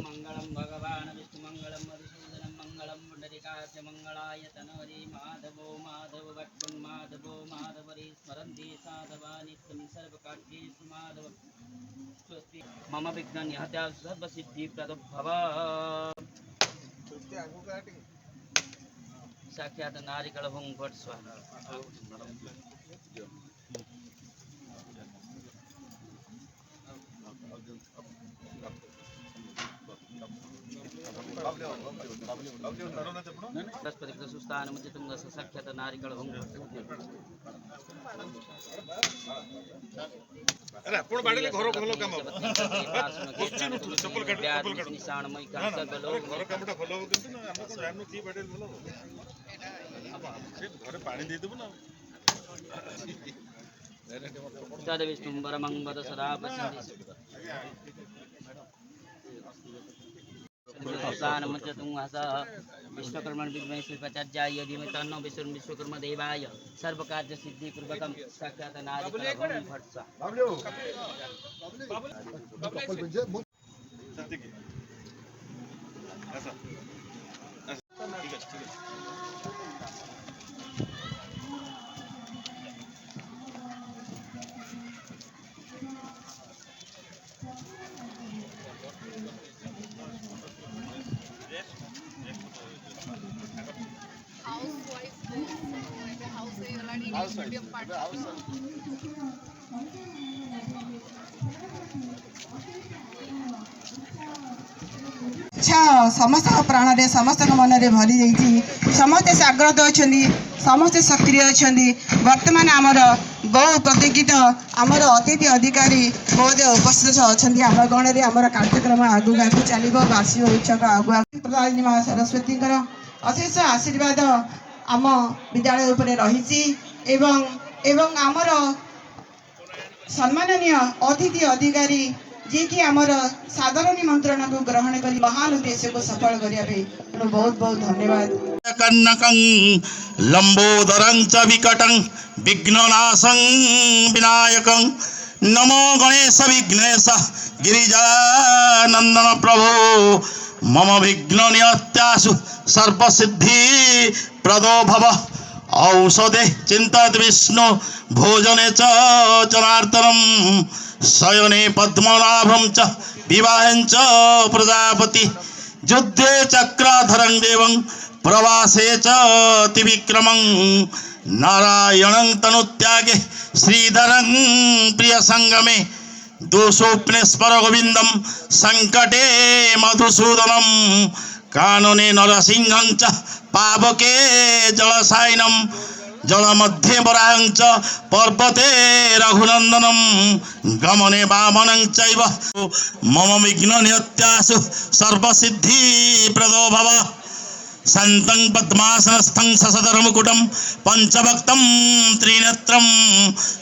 मंगलम भगवान विष्णु मंगलम मधुसूदनम मंगलम पुंडरीकाक्ष मंगलाय तनोहरि माधवो माधव भक्तुं माधवो माधवरि स्मरन्ति साधवा नित्यं सर्वकार्येषु माधव स्वस्ति मम विघ्ननिहत्या सर्वसिद्धिप्रदो भव साक्षात् नारिकेलभुं भट् स्वाहा बृहस्पति सुस्थान मुचितुंग सख्यत नारिकल भंग अरे आपण बाडले घर खोलो काम क्वेश्चन उठु चप्पल काट निशान मई का सब लोग घर कामटा खोलो किंतु ना हम को जाननु की बाडे बोलो से घरे पानी दे देबो ना तद विष्णुंबरमं वद सदा पश्यति सुस्थान मुचितुंग विश्वकर्मण विद्महे शिल्पाचार्याय धीमहि तन्नो विश्वकर्म देवाय सर्वकार्य सिद्धि पूर्वकम साक्षात् नारिकेल भट्ट समस्त प्राण रे समस्त मन रे भरी जाइए समस्ते जाग्रत अच्छा समस्ते सक्रिय अच्छा बर्तमान आमर बहु प्रतीक्षित आमर अतिथि अधिकारी महोदय उपस्थित अच्छा आम गण में आमर कार्यक्रम आगू आगू चलो वार्षिक उत्सव आगू प्रधानी माँ सरस्वती अशेष आशीर्वाद आम विद्यालय उपरे रही एवं आमर सम्माननीय अतिथि अधिकारी जी कि आमर साधारण निमंत्रण को ग्रहण कर महान उद्देश्य को सफल करने बहुत बहुत धन्यवाद। कन्नकं लंबोदरं च विकटं विघ्ननाशं विनायकं नमो गणेश विघ्नेश गिरिजानंदन प्रभो मम विघ्न नियत्यासु सर्वसिद्धि प्रदो भव औषधे चिंतित विष्णु भोजने च जनार्दनम शयने पद्मनाभं च विवाहं च प्रजापति युद्धे चक्राधरं देवं प्रवासे च त्रिविक्रमं नारायणं तनुत्यागे श्रीधरं प्रिय संगमे दोषोपने स्मर गोविंदम संकटे मधुसूदनम कानने नरसिंहं च पावके जलसायनम जल मध्ये वराहं च पर्वते रघुनंदनम गमने वामनं चैव मम विघ्न नियत्यासु सर्वसिद्धि प्रदो भव संतं पद्मासनस्थं ससदरमुकुटं पंचभक्तं त्रिनेत्रं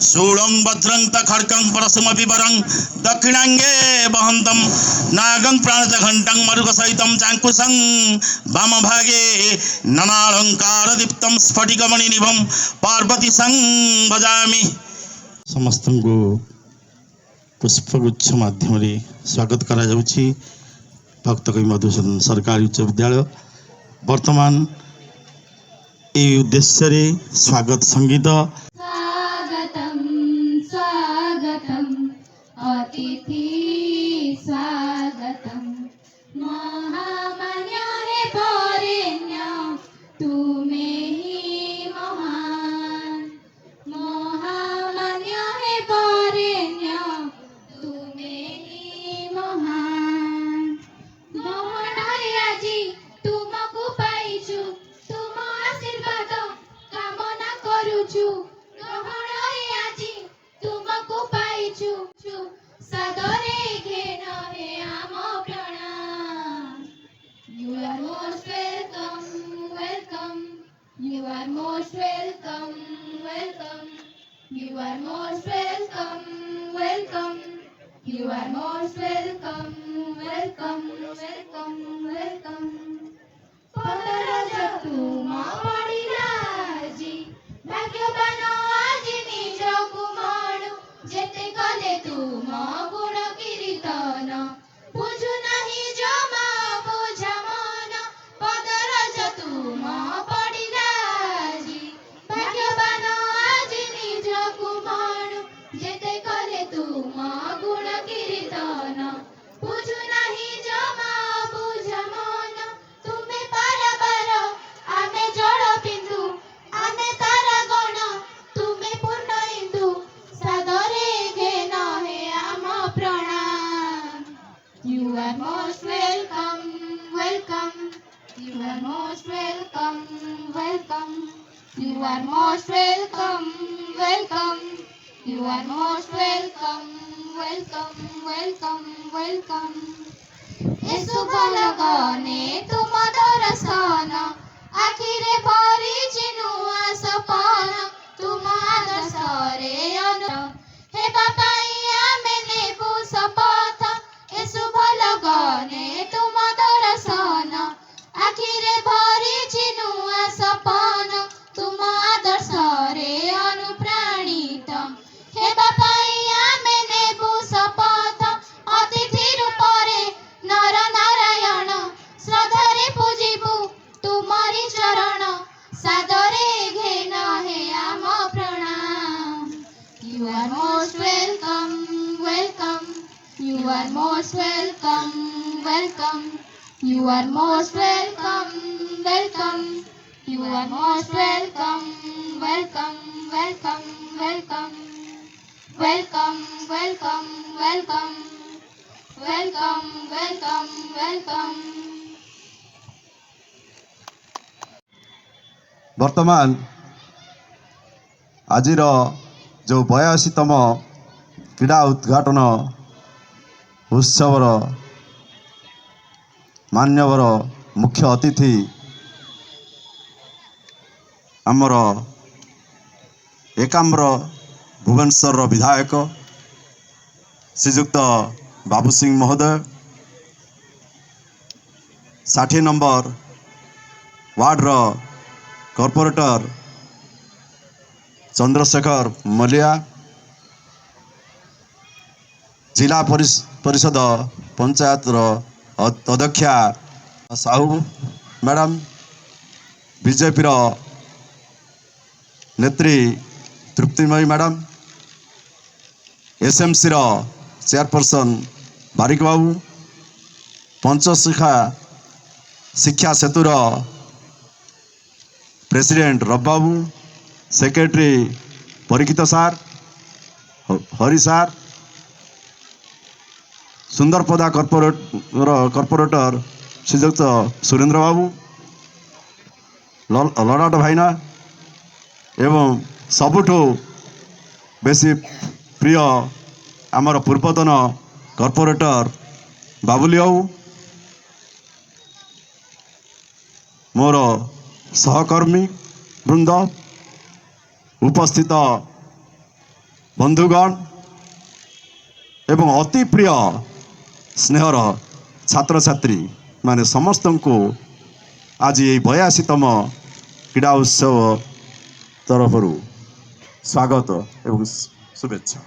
शूलं वज्रं खड्गं परशुमपि वरं दक्षिणांगे वहन्तं नागं प्राणचघण्टं मरुगसहितं चाङ्कुशं वामभागे ननालङ्कारदीप्तं स्फटिकमणिनिभं पार्वतीशं भजामि। समस्तଙ୍କୁ पुष्पगुच्छ माध्यमରେ स्वागत କରାଯାଉଛି भक्तकवि मधुसूदन सरकारी उच्च विद्यालय। वर्तमान এই উদ্দেশ্যে স্বাগত সঙ্গীত स्वागतं स्वागतम् अतिथि स्वागतं महामान्य हे वरेण्य तुमे ही महान महामान्य हे वरेण्य तुमे ही महान गहनारे आजी तुमको पाइछु तुम आशीर्वाद कामना करुछु गहनारे आजी तुमको पाइछु सादरे घेन हे आम प्रणाम You are most welcome, welcome. You are most welcome, welcome. You are most welcome, welcome. You are most welcome, welcome, welcome, welcome. ପଦରଜ ତୁମ ପଡ଼ିଲା ଆଜି ଭାଗ୍ୟବାନ ଆଜି ନିଜକୁ ମଣୁ ଯେତେ କଲେ ତୁମ ଗୁଣ କୀର୍ତ୍ତନ ବୁଝୁ ନାହିଁ ଜମା ବୁଝ ମନ ପଦରଜ ତୁମ ପଡ଼ିଲା ଆଜି ଭାଗ୍ୟବାନ ଆଜି ନିଜକୁ ମଣୁ ଯେତେ କଲେ ତୁମ ଗୁଣ କୀର୍ତ୍ତନ ବୁଝୁ ନାହିଁ ଜମା ବୁଝ ମନ ତୁମେ ପାରାବାର ଆମେ ଜଳ ବିନ୍ଦୁ ଆମେ ତାରା ଗଣ ତୁମେ ପୂର୍ଣ୍ଣ ଇନ୍ଦୁ ସାଦରେ ଘେନ ହେ ଆମ ପ୍ରଣାମ You are most welcome, welcome. You are most welcome, welcome. You are most welcome, welcome. You are most welcome, welcome, welcome, welcome. ଏ ଶୁଭ ଲଗନେ ତୁମ ଦର୍ଶନ ଆଖିରେ ଭରିଛି ନୂଆ ସପନ ତୁମ ଆଦର୍ଶରେ ହେବା ପାଇଁ ଆମେ ନେବୁ ଶପଥ ଏ ଶୁଭ ଲଗନେ ତୁମ ଦର୍ଶନ ଆଖିରେ ଭରିଛି ନୂଆ ସପନ ତୁମ ଆଦର୍ଶରେ ଅନୁପ୍ରାଣିତ ହେବା ପାଇଁ ଆମେ ନେବୁ ଶପଥ ଅତିଥି ରୂପରେ ନର ନାରାୟଣ ଶ୍ରଦ୍ଧାରେ ପୂଜିବୁ ତୁମରି ଚରଣ ସାଦରେ ଘେନ ହେ ଆମ ପ୍ରଣାମ You are most welcome, welcome. You are most welcome, welcome. You are most welcome, welcome. You are most welcome, welcome, welcome, welcome. Welcome, welcome, welcome. Welcome, welcome, welcome. ବର୍ତ୍ତମାନ ଆଜିର ଯେଉଁ 82ତମ କ୍ରୀଡ଼ା ଉଦ୍ଘାଟନ ଉତ୍ସବର ମାନ୍ୟବର ମୁଖ୍ୟ ଅତିଥି ଆମର ଏକାମ୍ର ଭୁବନେଶ୍ୱରର ବିଧାୟକ ଶ୍ରୀଯୁକ୍ତ ବାବୁ ସିଂ ମହୋଦୟ 60 ନମ୍ବର ୱାର୍ଡ଼ର କର୍ପୋରେଟର ଚନ୍ଦ୍ରଶେଖର ମଲିଆ ଜିଲ୍ଲା ପରିଷଦ ପଞ୍ଚାୟତର ଅଧ୍ୟକ୍ଷା ସାହୁ ମ୍ୟାଡ଼ାମ୍ ବିଜେପିର ନେତ୍ରୀ ତୃପ୍ତିମୟୀ ମ୍ୟାଡ଼ାମ୍ ଏସ୍ଏମ୍ସିର ଚେୟାରପର୍ସନ୍ ବାରିକ ବାବୁ ପଞ୍ଚଶିଖା ଶିକ୍ଷା ସେତୁର ପ୍ରେସିଡେଣ୍ଟ ରବ ବାବୁ secretary Parikshit sir Hari sir Sundarpada corporator ଶ୍ରୀଯୁକ୍ତ ସୁରେନ୍ଦ୍ର ବାବୁ ଲଡ଼ାଟ ଭାଇନା ଏବଂ ସବୁଠୁ ବେଶୀ ପ୍ରିୟ ଆମର ପୂର୍ବତନ କର୍ପୋରେଟର ବାବୁଲି ବାବୁ ମୋର ସହକର୍ମୀ ବୃନ୍ଦ ଉପସ୍ଥିତ ବନ୍ଧୁଗଣ ଏବଂ ଅତି ପ୍ରିୟ ସ୍ନେହର ଛାତ୍ରଛାତ୍ରୀ ମାନେ ସମସ୍ତଙ୍କୁ ଆଜି ଏହି 82ତମ କ୍ରୀଡ଼ା ଉତ୍ସବ ତରଫରୁ ସ୍ୱାଗତ ଏବଂ ଶୁଭେଚ୍ଛା।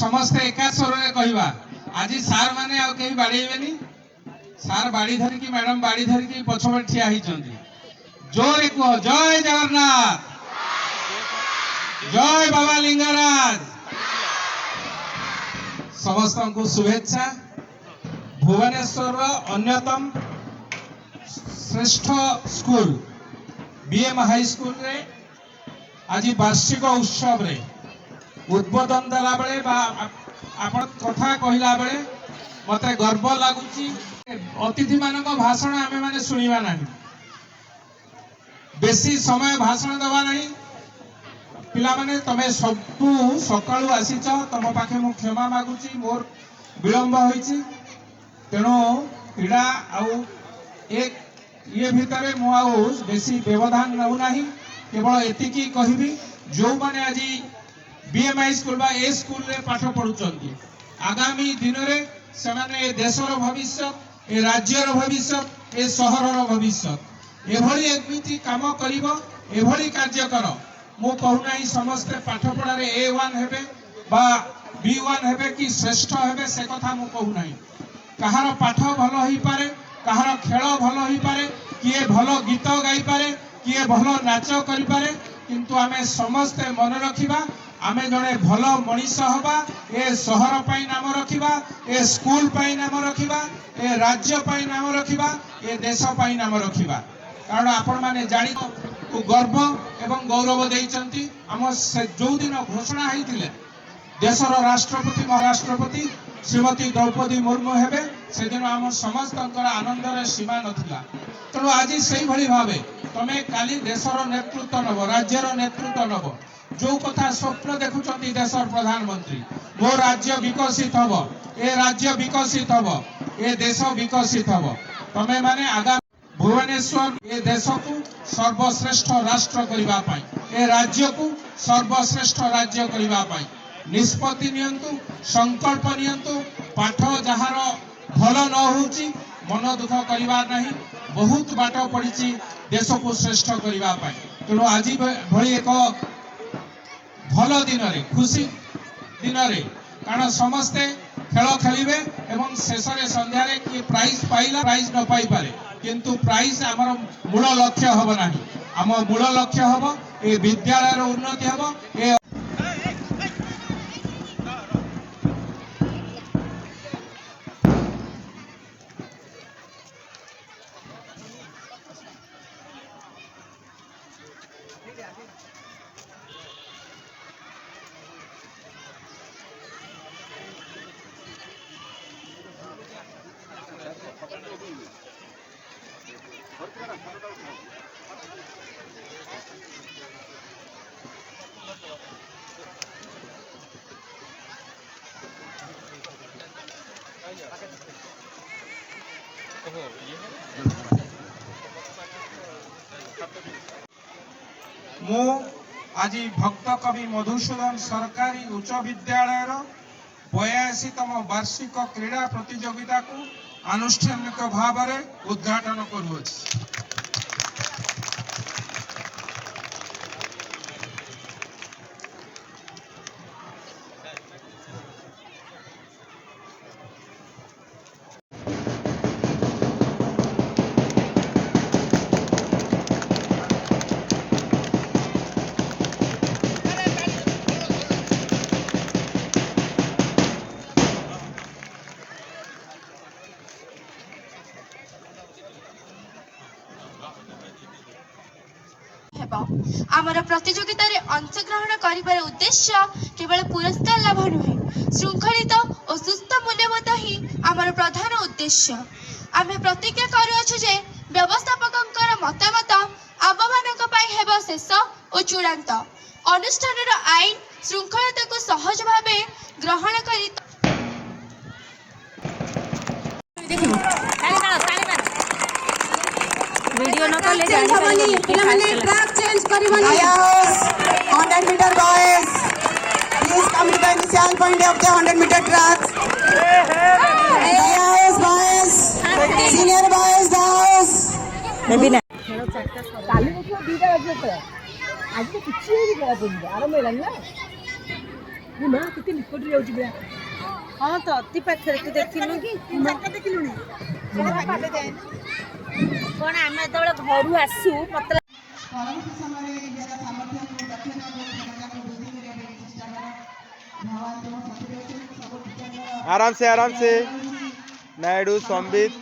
समस्ते एका स्वर में कहवा आज सार माने आउ कहीं बाड़ेबेनी सार बाड़ी धरिकी मैडम बाड़ी धरिकी पछपे ठिया होइछन्ती जोरे कह जय जगन्नाथ जय बाबा लिंगराज समस्त को शुभेच्छा भुवनेश्वर अन्यतम श्रेष्ठ स्कूल बीएम हाई स्कूल रे आज वार्षिक उत्सव रे उद्बोधन देला बेले आपण कथा कहला बेले मते गर्व लागुची अतिथि मानक भाषण आमे माने सुनिबा नाही बेसी समय भाषण देवा नहीं पिला माने तमे सबु सकाळू आसीच तम पाखे मु क्षमा मागुची मोर विलंब होईची तेणु क्रीड़ा आउ एक ये भितर मु आउ बेसी व्यवधान नहु नाही केवल एतिकी कहबी जो माने आज बीएमआई स्कूल बा ए स्कूल रे पाठ पढुचंती आगामी दिन रे सेमाने देशर भविष्य ए राज्यर भविष्य ए शहरर भविष्य एभली एमिति काम करिवो एभली कार्य कर मु कहू नाही समस्त पाठ पढ़ा रे A1 हेबे बा B1 हेबे कि श्रेष्ठ हेबे से कथा मु कहू नाही कहार पाठ भल होई पारे कहार खेल भल होई पारे किए भल गीत गाई पारे किए भल नाच करि पारे किंतु आमे समस्त मन रखिबा आमे जने भल मनीष हवा ए शहर पाई नाम रखिबा ए स्कूल पाई नाम रखिबा ए राज्य पाई नाम रखिबा ए देश पाई नाम रखिबा कारण आपण माने जानि को गर्व एवं गौरव देइचंती हम जो दिन घोषणा होइतिले देशर राष्ट्रपति महाराष्ट्रपति श्रीमती द्रौपदी मुर्मू हेबे से दिन आम समस्त आनंदर सीमा नथिला तेणु आज से भली भावे तमे काली देशर नेतृत्व नब राज्यर नेतृत्व नब जो कथा स्वप्न देखुचंती देशर प्रधानमंत्री मो राज्य विकसित हब ए राज्य विकसित हब ए देश विकसित हब तमे माने आगामी भुवनेश्वर ए देश को सर्वश्रेष्ठ राष्ट्र करिबा पाई ए राज्य को सर्वश्रेष्ठ राज्य करिबा पाई निष्पत्ति नियंतु संकल्प नियंतु पाठ जहार भल न होउची मन दुख करिबा नहीं बहुत बाट पड़ी देश को श्रेष्ठ करिबा पाई तेणु आज भली एक भल दिन रे खुशी दिन रे कारण समस्ते खेल खेलिबे एवं शेष रे संध्या रे कि प्राइज पाइला प्राइज न पाई पारे किंतु प्राइज आमर मूल लक्ष्य हब नाही आम मूल लक्ष्य हब ए विद्यालय रो उन्नति हब ए मु आज भक्त कवि मधुसूदन सरकारी उच्च विद्यालय 82तम वार्षिक क्रीड़ा प्रतियोगिता को आनुष्ठानिक भाव में उद्घाटन करुअछि। आमर प्रतियोगिता रे अंशग्रहण करिबार उद्देश्य केवल पुरस्कार लाभ नुहे श्रृंखलित और सुस्थ मूल्यबोध ही आमर प्रधान उद्देश्य। आमे प्रतिज्ञा करूछु जे व्यवस्थापकंकर मतामत आबमानक पई हेबो शेष और चूड़ांत अनुष्ठान आईन श्रृंखलता को सहज भावे ग्रहण करी वीडियो न कले जानी पिला माने track change करिवनी 100 meter boys please come to the initial point of the 100 meter track boys senior boys boys baby ना काली देखो 2टा बजे आज तो किछि भी करा पड़िबो आराम हेलानी ना हाँ तो अति पाखे तू देखिलु कि देखिलुनी कौन आम जो घर आसू मतलब ପରବର୍ତ୍ତୀ ସମୟରେ ନିଜର ସାମର୍ଥ୍ୟକୁ ଦକ୍ଷତାକୁ କ୍ଷମତାକୁ ବୃଦ୍ଧି କରିବା ପାଇଁ ଚେଷ୍ଟା କର ଭଗବାନ ତୁମ ସାଥିରେ ଅଛନ୍ତି ସବୁ ଟିଚରଙ୍କର आराम से नायडू संबित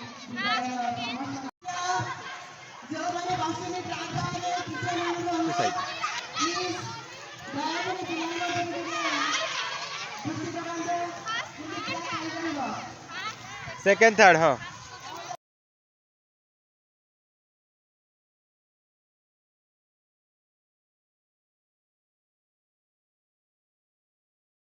ଯେଉଁମାନେ ବସୁଛନ୍ତି ପ୍ଲାଟଫର୍ମରେ ଟିଚରମାନଙ୍କୁ ପ୍ଲିଜ୍ ଦୟାକରି ପିଲାଙ୍କ ଉପରେ ଟିକେ ଦୃଷ୍ଟି ପକାନ୍ତୁ ଯେମିତି ପିଲା ଖାଇପାରିବ सेकेंड थर्ड हाँ